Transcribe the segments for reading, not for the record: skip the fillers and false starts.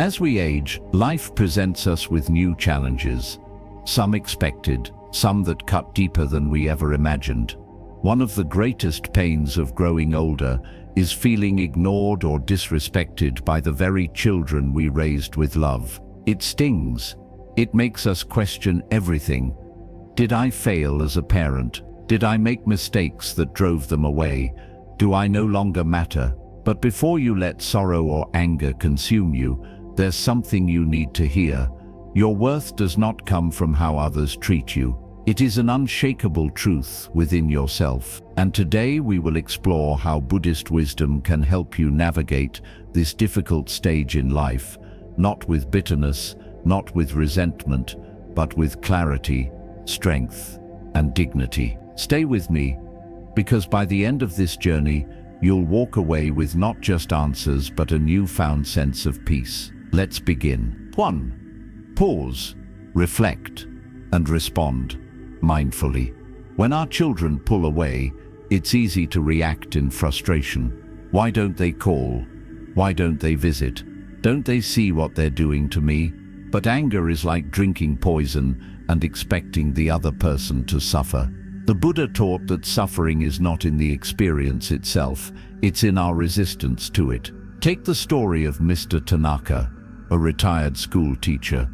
As we age, life presents us with new challenges. Some expected, some that cut deeper than we ever imagined. One of the greatest pains of growing older is feeling ignored or disrespected by the very children we raised with love. It stings. It makes us question everything. Did I fail as a parent? Did I make mistakes that drove them away? Do I no longer matter? But before you let sorrow or anger consume you, there's something you need to hear. Your worth does not come from how others treat you. It is an unshakable truth within yourself. And today we will explore how Buddhist wisdom can help you navigate this difficult stage in life, not with bitterness, not with resentment, but with clarity, strength, and dignity. Stay with me, because by the end of this journey, you'll walk away with not just answers but a newfound sense of peace. Let's begin. 1. Pause, reflect, and respond mindfully. When our children pull away, it's easy to react in frustration. Why don't they call? Why don't they visit? Don't they see what they're doing to me? But anger is like drinking poison and expecting the other person to suffer. The Buddha taught that suffering is not in the experience itself, it's in our resistance to it. Take the story of Mr. Tanaka, a retired school teacher.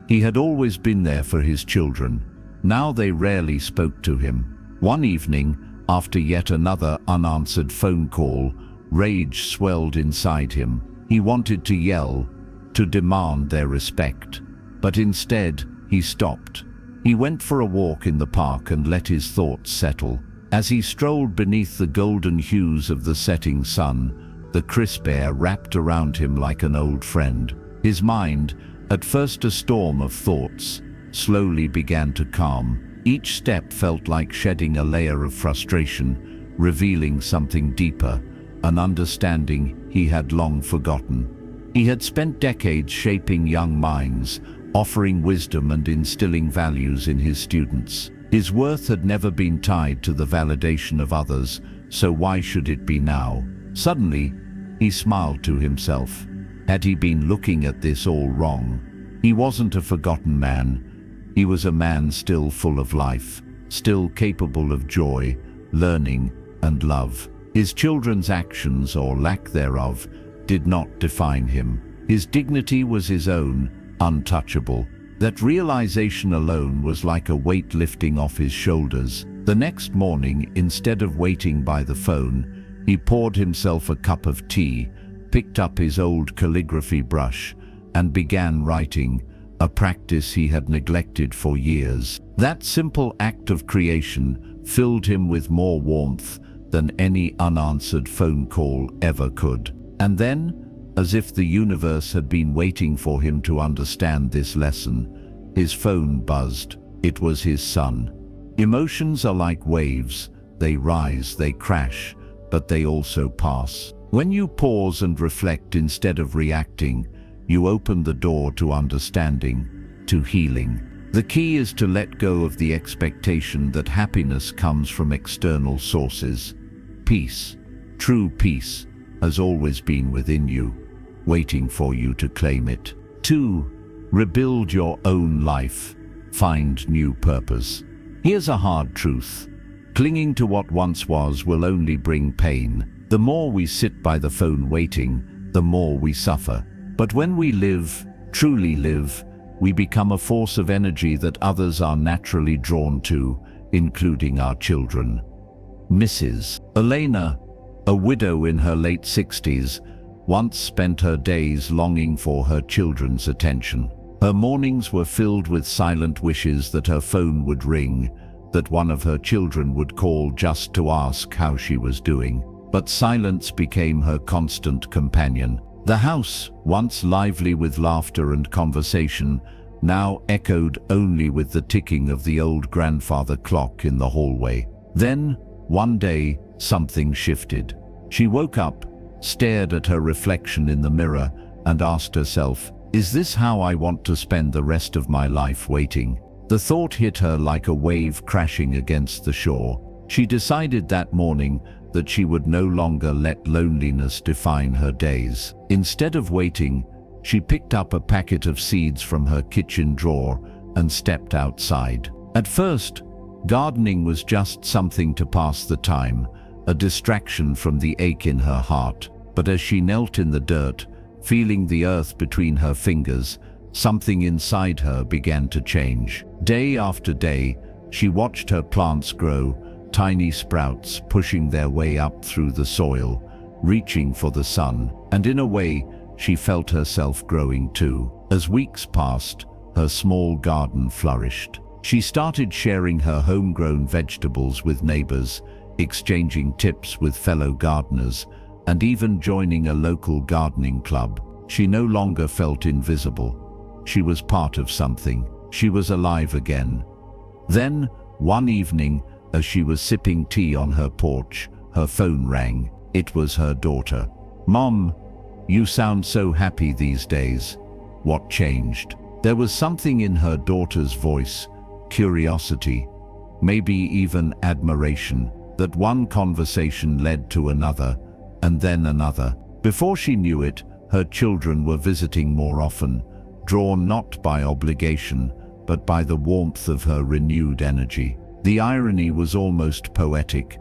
He had always been there for his children. Now they rarely spoke to him. One evening, after yet another unanswered phone call, rage swelled inside him. He wanted to yell, to demand their respect. But instead, he stopped. He went for a walk in the park and let his thoughts settle. As he strolled beneath the golden hues of the setting sun, the crisp air wrapped around him like an old friend. His mind, at first a storm of thoughts, slowly began to calm. Each step felt like shedding a layer of frustration, revealing something deeper, an understanding he had long forgotten. He had spent decades shaping young minds, offering wisdom and instilling values in his students. His worth had never been tied to the validation of others, so why should it be now? Suddenly, he smiled to himself. Had he been looking at this all wrong? He wasn't a forgotten man. He was a man still full of life, still capable of joy, learning, and love. His children's actions, or lack thereof, did not define him. His dignity was his own, untouchable. That realization alone was like a weight lifting off his shoulders. The next morning, instead of waiting by the phone, he poured himself a cup of tea, picked up his old calligraphy brush, and began writing, a practice he had neglected for years. That simple act of creation filled him with more warmth than any unanswered phone call ever could. And then, as if the universe had been waiting for him to understand this lesson, his phone buzzed. It was his son. Emotions are like waves. They rise, they crash, but they also pass. When you pause and reflect instead of reacting, you open the door to understanding, to healing. The key is to let go of the expectation that happiness comes from external sources. Peace, true peace, has always been within you, waiting for you to claim it. 2. Rebuild your own life. Find new purpose. Here's a hard truth. Clinging to what once was will only bring pain. The more we sit by the phone waiting, the more we suffer. But when we live, truly live, we become a force of energy that others are naturally drawn to, including our children. Mrs. Elena, a widow in her late 60s, once spent her days longing for her children's attention. Her mornings were filled with silent wishes that her phone would ring, that one of her children would call just to ask how she was doing. But silence became her constant companion. The house, once lively with laughter and conversation, now echoed only with the ticking of the old grandfather clock in the hallway. Then, one day, something shifted. She woke up, stared at her reflection in the mirror, and asked herself, "Is this how I want to spend the rest of my life waiting?" The thought hit her like a wave crashing against the shore. She decided that morning that she would no longer let loneliness define her days. Instead of waiting, She picked up a packet of seeds from her kitchen drawer and stepped outside. At first, gardening was just something to pass the time, a distraction from the ache in her heart. But as she knelt in the dirt, feeling the earth between her fingers, something inside her began to change. Day after day, she watched her plants grow, tiny sprouts pushing their way up through the soil, reaching for the sun. And in a way, she felt herself growing too. As weeks passed, her small garden flourished. She started sharing her homegrown vegetables with neighbors, exchanging tips with fellow gardeners, and even joining a local gardening club. She no longer felt invisible. She was part of something. She was alive again. Then, one evening, as she was sipping tea on her porch, her phone rang. It was her daughter. "Mom, you sound so happy these days. What changed?" There was something in her daughter's voice, curiosity, maybe even admiration. That one conversation led to another, and then another. Before she knew it, her children were visiting more often, drawn not by obligation, but by the warmth of her renewed energy. The irony was almost poetic.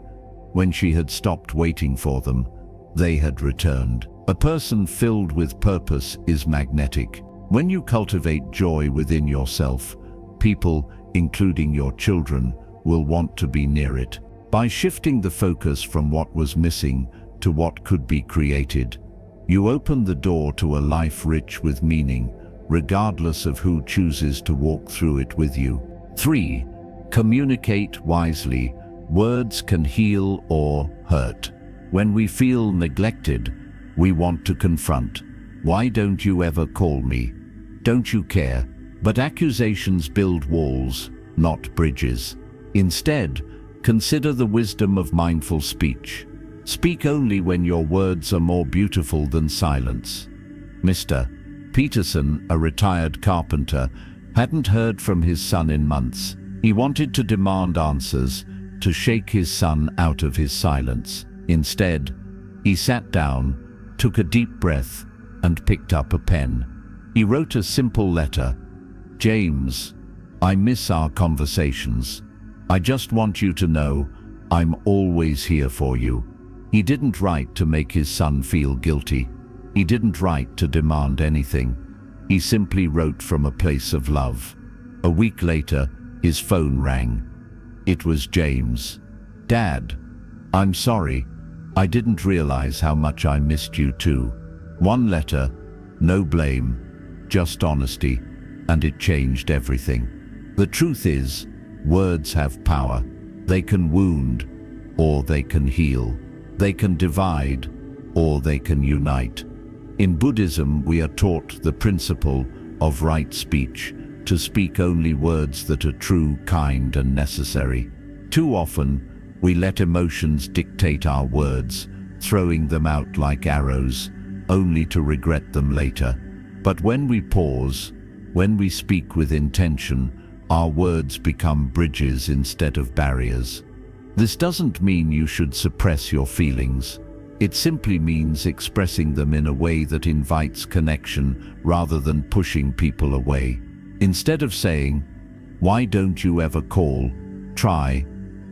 When she had stopped waiting for them, they had returned. A person filled with purpose is magnetic. When you cultivate joy within yourself, people, including your children, will want to be near it. By shifting the focus from what was missing to what could be created, you open the door to a life rich with meaning, regardless of who chooses to walk through it with you. 3. Communicate wisely. Words can heal or hurt. When we feel neglected, we want to confront. "Why don't you ever call me? Don't you care?" But accusations build walls, not bridges. Instead, consider the wisdom of mindful speech. Speak only when your words are more beautiful than silence. Mr. Peterson, a retired carpenter, hadn't heard from his son in months. He wanted to demand answers, to shake his son out of his silence. Instead, he sat down, took a deep breath, and picked up a pen. He wrote a simple letter. "James, I miss our conversations. I just want you to know I'm always here for you." He didn't write to make his son feel guilty. He didn't write to demand anything. He simply wrote from a place of love. A week later, his phone rang. It was James. "Dad, I'm sorry. I didn't realize how much I missed you too." One letter, no blame, just honesty, and it changed everything. The truth is, words have power. They can wound, or they can heal. They can divide, or they can unite. In Buddhism, we are taught the principle of right speech, to speak only words that are true, kind, and necessary. Too often, we let emotions dictate our words, throwing them out like arrows, only to regret them later. But when we pause, when we speak with intention, our words become bridges instead of barriers. This doesn't mean you should suppress your feelings. It simply means expressing them in a way that invites connection rather than pushing people away. Instead of saying, "Why don't you ever call?" try,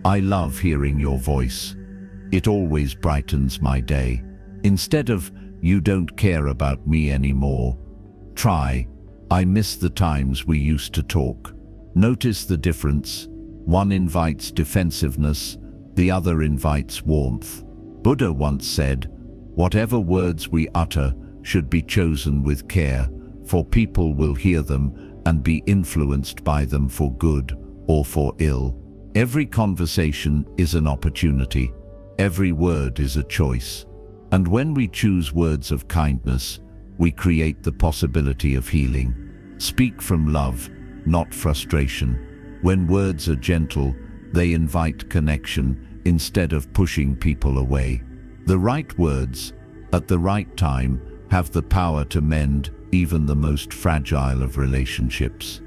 "I love hearing your voice. It always brightens my day." Instead of, "You don't care about me anymore," try, "I miss the times we used to talk." Notice the difference. One invites defensiveness, the other invites warmth. Buddha once said, "Whatever words we utter should be chosen with care, for people will hear them and be influenced by them for good or for ill." Every conversation is an opportunity. Every word is a choice. And when we choose words of kindness, we create the possibility of healing. Speak from love, not frustration. When words are gentle, they invite connection instead of pushing people away. The right words, at the right time, have the power to mend even the most fragile of relationships.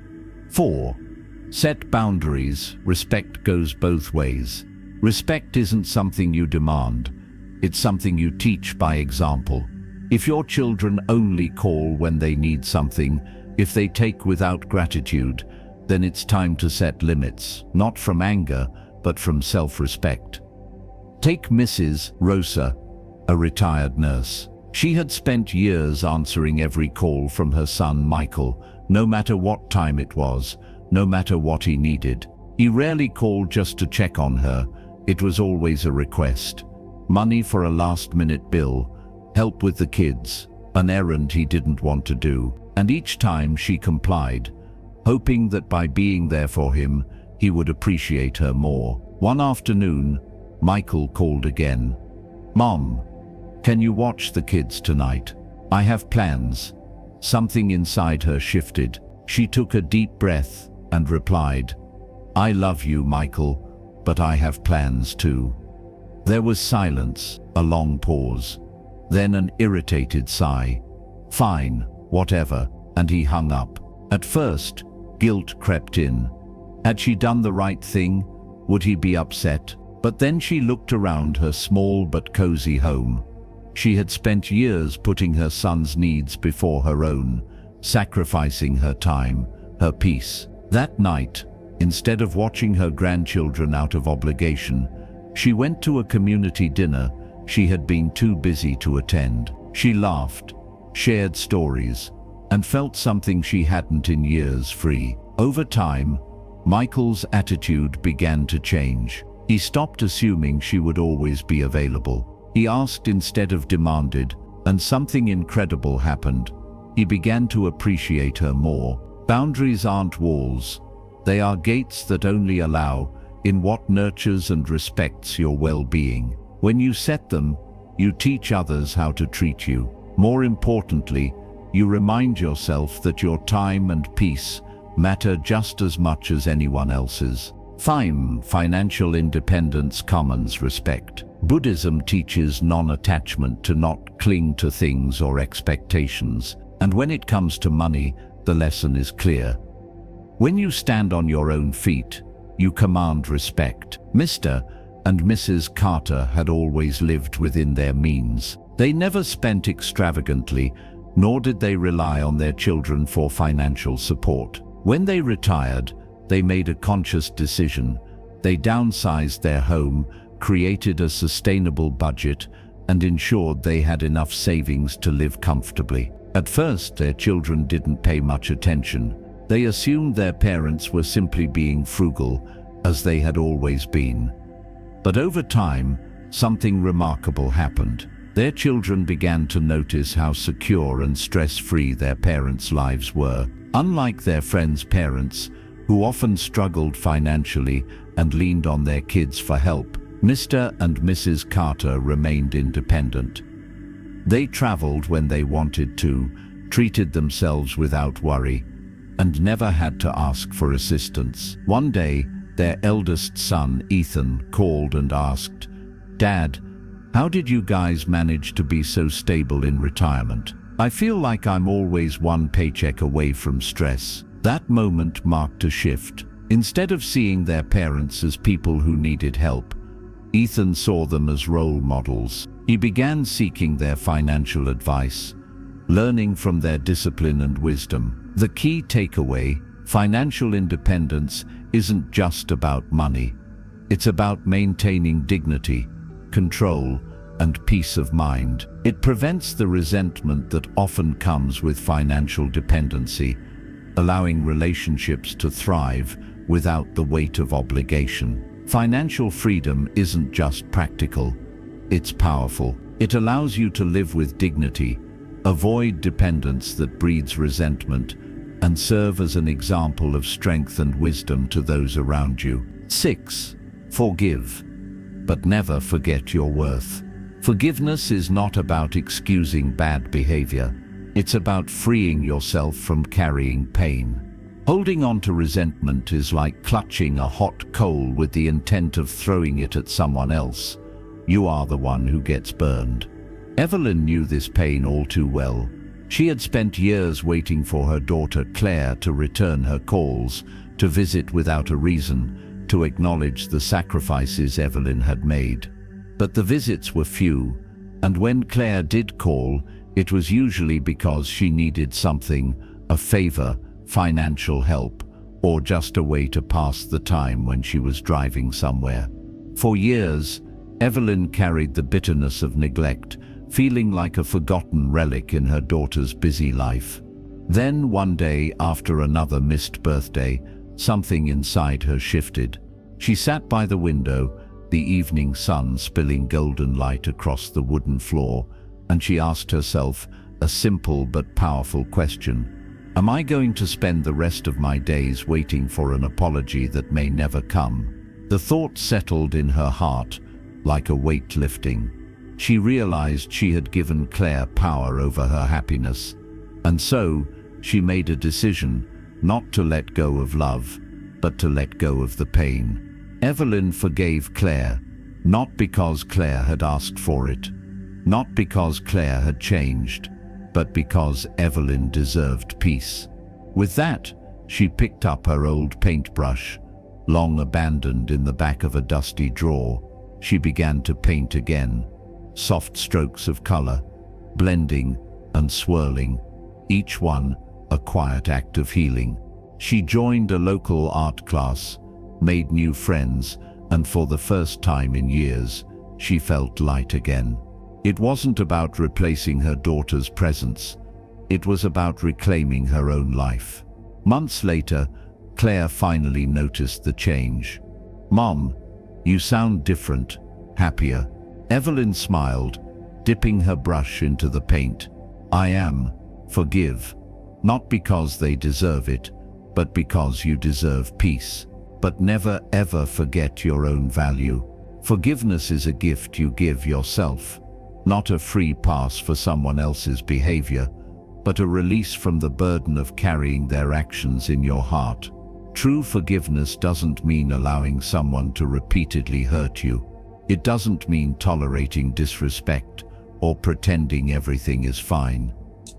4. Set boundaries. Respect goes both ways. Respect isn't something you demand. It's something you teach by example. If your children only call when they need something, if they take without gratitude, then it's time to set limits, not from anger, but from self-respect. Take Mrs. Rosa, a retired nurse. She had spent years answering every call from her son Michael, no matter what time it was, no matter what he needed. He rarely called just to check on her. It was always a request. Money for a last-minute bill, help with the kids, an errand he didn't want to do. And each time she complied, hoping that by being there for him, he would appreciate her more. One afternoon, Michael called again. "Mom, can you watch the kids tonight? I have plans." Something inside her shifted. She took a deep breath and replied, "I love you, Michael, but I have plans too." There was silence, a long pause, then an irritated sigh. "Fine, whatever," and he hung up. At first, guilt crept in. Had she done the right thing? Would he be upset? But then she looked around her small but cozy home. She had spent years putting her son's needs before her own, sacrificing her time, her peace. That night, instead of watching her grandchildren out of obligation, she went to a community dinner she had been too busy to attend. She laughed, shared stories, and felt something she hadn't in years free. Over time, Michael's attitude began to change. He stopped assuming she would always be available. He asked instead of demanded, and something incredible happened. He began to appreciate her more. Boundaries aren't walls. They are gates that only allow in what nurtures and respects your well-being. When you set them, you teach others how to treat you. More importantly, you remind yourself that your time and peace matter just as much as anyone else's. Financial independence commands respect. Buddhism teaches non-attachment, to not cling to things or expectations. And when it comes to money, the lesson is clear. When you stand on your own feet, you command respect. Mr. and Mrs. Carter had always lived within their means. They never spent extravagantly, nor did they rely on their children for financial support. When they retired, they made a conscious decision. They downsized their home, created a sustainable budget, and ensured they had enough savings to live comfortably. At first, their children didn't pay much attention. They assumed their parents were simply being frugal, as they had always been. But over time, something remarkable happened. Their children began to notice how secure and stress-free their parents' lives were. Unlike their friends' parents, who often struggled financially and leaned on their kids for help, Mr. and Mrs. Carter remained independent. They traveled when they wanted to, treated themselves without worry, and never had to ask for assistance. One day, their eldest son, Ethan, called and asked, "Dad, how did you guys manage to be so stable in retirement? I feel like I'm always one paycheck away from stress." That moment marked a shift. Instead of seeing their parents as people who needed help, Ethan saw them as role models. He began seeking their financial advice, learning from their discipline and wisdom. The key takeaway: financial independence isn't just about money. It's about maintaining dignity, control, and peace of mind. It prevents the resentment that often comes with financial dependency, allowing relationships to thrive without the weight of obligation. Financial freedom isn't just practical, it's powerful. It allows you to live with dignity, avoid dependence that breeds resentment, and serve as an example of strength and wisdom to those around you. 6. Forgive, but never forget your worth. Forgiveness is not about excusing bad behavior. It's about freeing yourself from carrying pain. Holding on to resentment is like clutching a hot coal with the intent of throwing it at someone else. You are the one who gets burned. Evelyn knew this pain all too well. She had spent years waiting for her daughter Claire to return her calls, to visit without a reason, to acknowledge the sacrifices Evelyn had made. But the visits were few, and when Claire did call, it was usually because she needed something, a favor, financial help, or just a way to pass the time when she was driving somewhere. For years, Evelyn carried the bitterness of neglect, feeling like a forgotten relic in her daughter's busy life. Then one day, after another missed birthday, something inside her shifted. She sat by the window, the evening sun spilling golden light across the wooden floor, and she asked herself a simple but powerful question. Am I going to spend the rest of my days waiting for an apology that may never come? The thought settled in her heart like a weight lifting. She realized she had given Claire power over her happiness, and so she made a decision not to let go of love, but to let go of the pain. Evelyn forgave Claire, not because Claire had asked for it, not because Claire had changed, but because Evelyn deserved peace. With that, she picked up her old paintbrush, long abandoned in the back of a dusty drawer. She began to paint again, soft strokes of color, blending and swirling, each one a quiet act of healing. She joined a local art class, made new friends, and for the first time in years, she felt light again. It wasn't about replacing her daughter's presence. It was about reclaiming her own life. Months later, Claire finally noticed the change. "Mom, you sound different, happier." Evelyn smiled, dipping her brush into the paint. "I am. Forgive. Not because they deserve it, but because you deserve peace. But never ever forget your own value. Forgiveness is a gift you give yourself, not a free pass for someone else's behavior, but a release from the burden of carrying their actions in your heart. True forgiveness doesn't mean allowing someone to repeatedly hurt you. It doesn't mean tolerating disrespect or pretending everything is fine.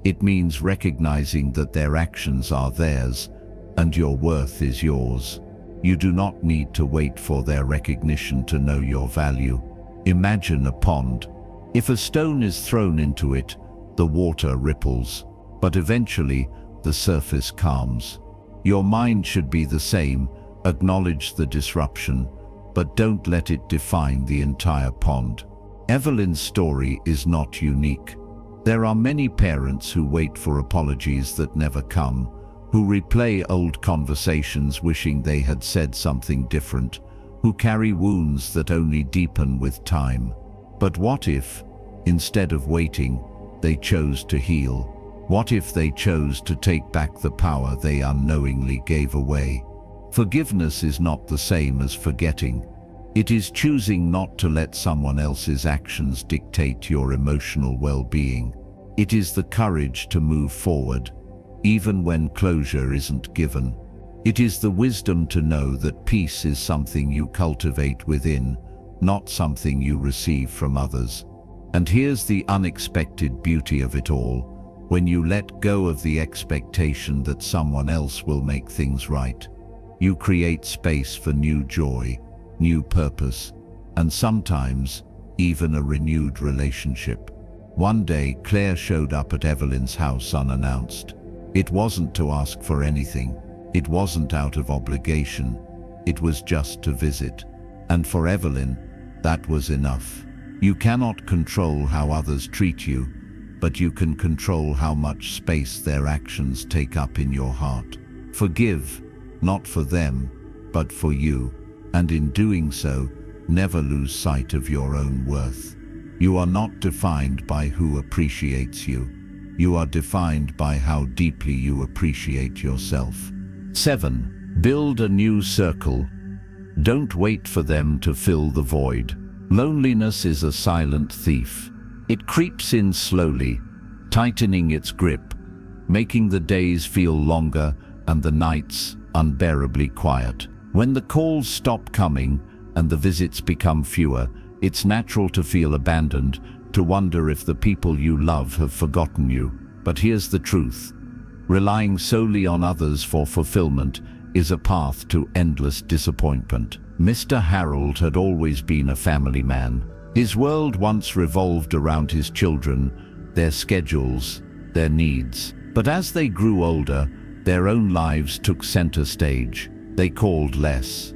It means recognizing that their actions are theirs and your worth is yours. You do not need to wait for their recognition to know your value. Imagine a pond. If a stone is thrown into it, the water ripples, but eventually the surface calms. Your mind should be the same. Acknowledge the disruption, but don't let it define the entire pond. Evelyn's story is not unique. There are many parents who wait for apologies that never come, who replay old conversations wishing they had said something different, who carry wounds that only deepen with time. But what if, instead of waiting, they chose to heal? What if they chose to take back the power they unknowingly gave away? Forgiveness is not the same as forgetting. It is choosing not to let someone else's actions dictate your emotional well-being. It is the courage to move forward, even when closure isn't given. It is the wisdom to know that peace is something you cultivate within, not something you receive from others. And here's the unexpected beauty of it all. When you let go of the expectation that someone else will make things right, you create space for new joy, new purpose, and sometimes even a renewed relationship. One day, Claire showed up at Evelyn's house unannounced. It wasn't to ask for anything. It wasn't out of obligation. It was just to visit. And for Evelyn, that was enough. You cannot control how others treat you, but you can control how much space their actions take up in your heart. Forgive, not for them, but for you, and in doing so, never lose sight of your own worth. You are not defined by who appreciates you. You are defined by how deeply you appreciate yourself. 7. Build a new circle. Don't wait for them to fill the void. Loneliness is a silent thief. It creeps in slowly, tightening its grip, making the days feel longer and the nights unbearably quiet. When the calls stop coming and the visits become fewer, it's natural to feel abandoned, to wonder if the people you love have forgotten you. But here's the truth. Relying solely on others for fulfillment is a path to endless disappointment. Mr. Harold had always been a family man. His world once revolved around his children, their schedules, their needs. But as they grew older, their own lives took center stage. They called less.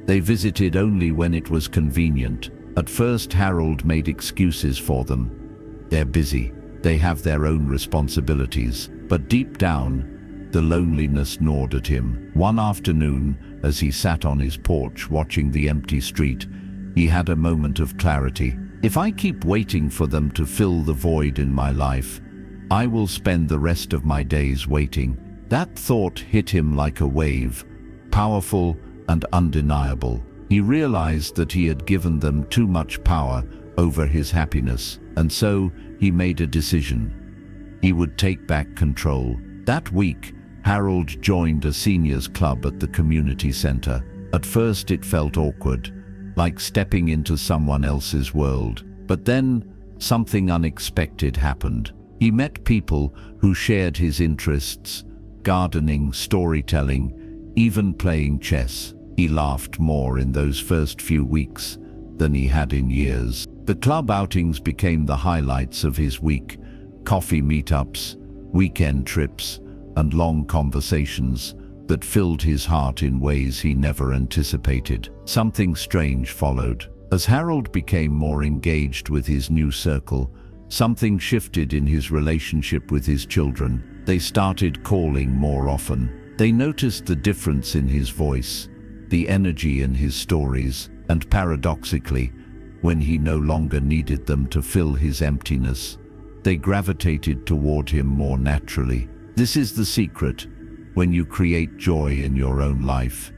They visited only when it was convenient. At first, Harold made excuses for them. They're busy. They have their own responsibilities. But deep down, the loneliness gnawed at him. One afternoon, as he sat on his porch watching the empty street, he had a moment of clarity. If I keep waiting for them to fill the void in my life, I will spend the rest of my days waiting. That thought hit him like a wave, powerful and undeniable. He realized that he had given them too much power over his happiness, and so he made a decision. He would take back control. That week, Harold joined a seniors club at the community center. At first it felt awkward, like stepping into someone else's world. But then something unexpected happened. He met people who shared his interests: gardening, storytelling, even playing chess. He laughed more in those first few weeks than he had in years. The club outings became the highlights of his week: coffee meetups, weekend trips, and long conversations that filled his heart in ways he never anticipated. Something strange followed. As Harold became more engaged with his new circle, something shifted in his relationship with his children. They started calling more often. They noticed the difference in his voice, the energy in his stories, and paradoxically, when he no longer needed them to fill his emptiness, they gravitated toward him more naturally. This is the secret. When you create joy in your own life,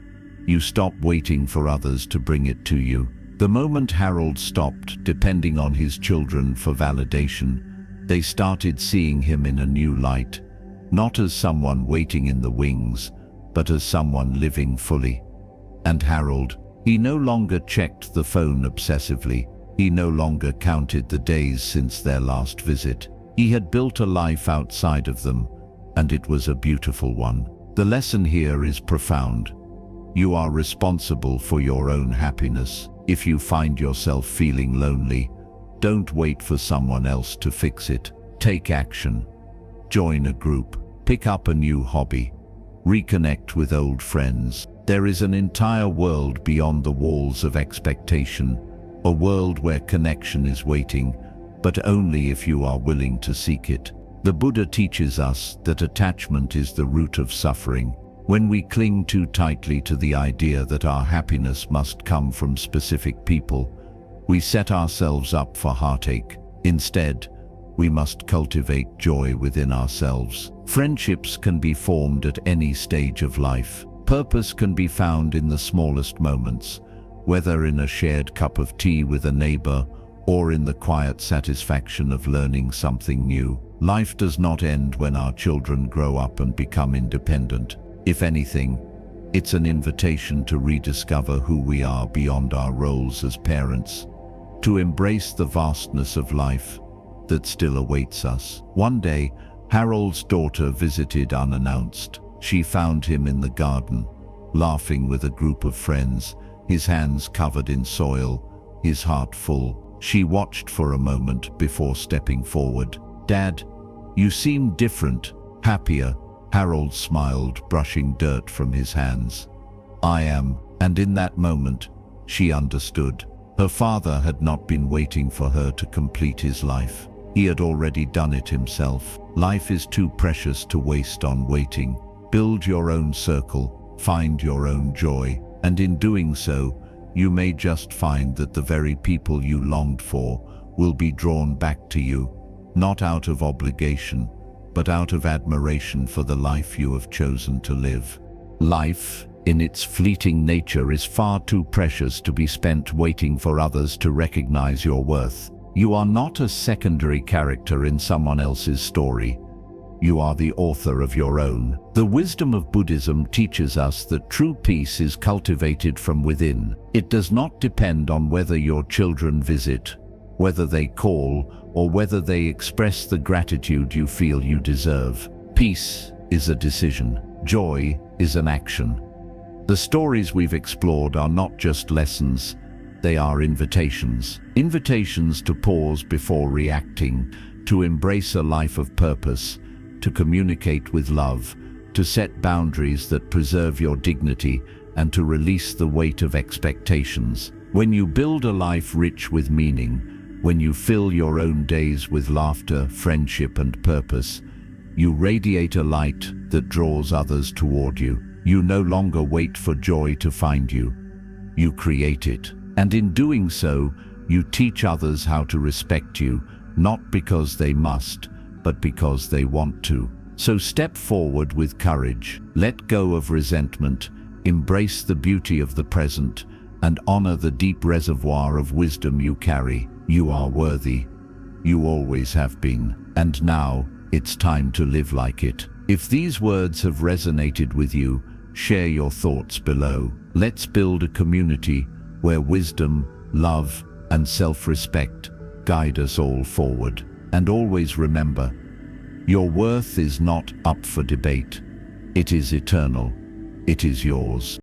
you stop waiting for others to bring it to you. The moment Harold stopped depending on his children for validation, they started seeing him in a new light, not as someone waiting in the wings, but as someone living fully. And Harold, he no longer checked the phone obsessively. He no longer counted the days since their last visit. He had built a life outside of them, and it was a beautiful one. The lesson here is profound. You are responsible for your own happiness. If you find yourself feeling lonely, don't wait for someone else to fix it. Take action. Join a group. Pick up a new hobby. Reconnect with old friends. There is an entire world beyond the walls of expectation, a world where connection is waiting, but only if you are willing to seek it. The Buddha teaches us that attachment is the root of suffering. When we cling too tightly to the idea that our happiness must come from specific people, we set ourselves up for heartache. Instead, we must cultivate joy within ourselves. Friendships can be formed at any stage of life. Purpose can be found in the smallest moments, whether in a shared cup of tea with a neighbor or in the quiet satisfaction of learning something new. Life does not end when our children grow up and become independent. If anything, it's an invitation to rediscover who we are beyond our roles as parents, to embrace the vastness of life that still awaits us. One day, Harold's daughter visited unannounced. She found him in the garden, laughing with a group of friends, his hands covered in soil, his heart full. She watched for a moment before stepping forward. "Dad, you seem different, happier." Harold smiled, brushing dirt from his hands. "I am." And in that moment, she understood. Her father had not been waiting for her to complete his life. He had already done it himself. Life is too precious to waste on waiting. Build your own circle, find your own joy, and in doing so, you may just find that the very people you longed for will be drawn back to you, not out of obligation, but out of admiration for the life you have chosen to live. Life, in its fleeting nature, is far too precious to be spent waiting for others to recognize your worth. You are not a secondary character in someone else's story. You are the author of your own. The wisdom of Buddhism teaches us that true peace is cultivated from within. It does not depend on whether your children visit, whether they call, or whether they express the gratitude you feel you deserve. Peace is a decision. Joy is an action. The stories we've explored are not just lessons, they are invitations. Invitations to pause before reacting, to embrace a life of purpose, to communicate with love, to set boundaries that preserve your dignity, and to release the weight of expectations. When you build a life rich with meaning, when you fill your own days with laughter, friendship, and purpose, you radiate a light that draws others toward you. You no longer wait for joy to find you. You create it. And in doing so, you teach others how to respect you, not because they must, but because they want to. So step forward with courage, let go of resentment, embrace the beauty of the present, and honor the deep reservoir of wisdom you carry. You are worthy. You always have been. And now, it's time to live like it. If these words have resonated with you, share your thoughts below. Let's build a community where wisdom, love, and self-respect guide us all forward. And always remember, your worth is not up for debate. It is eternal. It is yours.